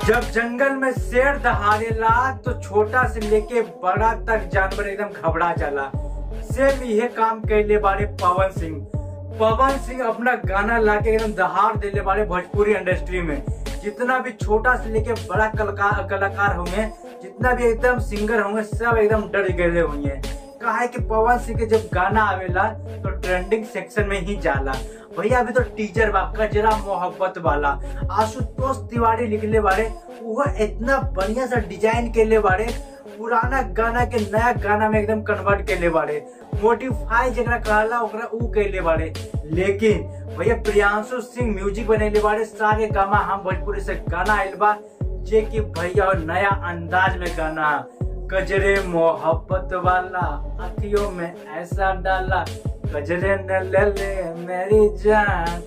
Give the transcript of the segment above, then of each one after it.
जब जंगल में शेर दहाड़ेला तो छोटा से लेके बड़ा तक जानवर एकदम घबरा जाला। सेम यह काम कैले बारे पवन सिंह अपना गाना लाके एकदम दहाड़ देले बारे भोजपुरी इंडस्ट्री में। जितना भी छोटा से लेके बड़ा कलाकार होंगे, जितना भी एकदम सिंगर होंगे, सब एकदम डर गए होंगे। कहा है कि पवन सिंह के जब गाना आवेला तो ट्रेंडिंग सेक्शन में ही जाला। भैया अभी तो टीजर बा कजरा मोहब्बत वाला, आशुतोष तिवारी लिखले बारे, वो इतना बढ़िया सा डिजाइन केले बारे, पुराना गाना के नया गाना में एकदम कन्वर्ट केले बारे, मोडिफाई जरा कहला ओकरा ऊ केले बारे। लेकिन भैया प्रियांशु सिंह म्यूजिक बनेले बारे, सारे गामा हम भोजपुरी से गाना आइल बा, जे कि भैया नया अंदाज में गाना कजरे मोहब्बत वाला, अखियों में ऐसा डाला, कजरे न ले ले मेरी जान,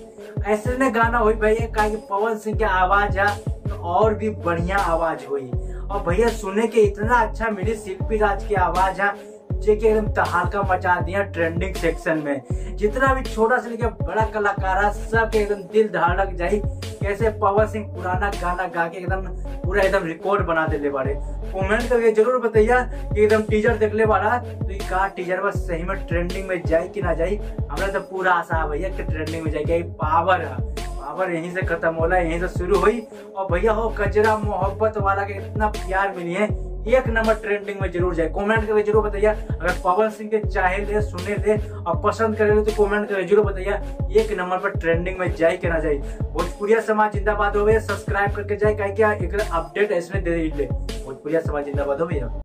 ऐसे ने गाना हुई भैया। का पवन सिंह की आवाज है तो और भी बढ़िया आवाज हुई। और भैया सुने के इतना अच्छा मिली शिल्पी राज की आवाज है, जो कि एकदम तहलका मचा दिया ट्रेंडिंग सेक्शन में। जितना भी छोटा से लेकर बड़ा कलाकार है, सब एकदम दिल धड़क जाई कैसे पवन सिंह पुराना गाना गा के एकदम पूरा एकदम रिकॉर्ड बना देले बारे। कमेंट करके जरूर बताइए कि एकदम टीजर देखले बारा तो का टीजर बस सही में ट्रेंडिंग में जाए कि ना जाए। हमरा तो पूरा आशा है भैया कि ट्रेंडिंग में जाएगी। पावर है, पावर यहीं से खत्म होला, यहीं से शुरू हुई। और भैया हो कजरा मोहब्बत वाला के इतना प्यार मिली है, एक नंबर ट्रेंडिंग में जरूर जाए। कमेंट करके जरूर बताइए। अगर पवन सिंह के चाहे ले, सुने ले और पसंद करे ले तो कमेंट करके जरूर बताइए एक नंबर पर ट्रेंडिंग में जाए कि ना जाए। भोजपुरिया समाज जिंदाबाद हो, सब्सक्राइब करके जाए, कहीं क्या एक अपडेट इसमें दे ले। भोजपुरिया समाज जिंदाबाद हो भैया।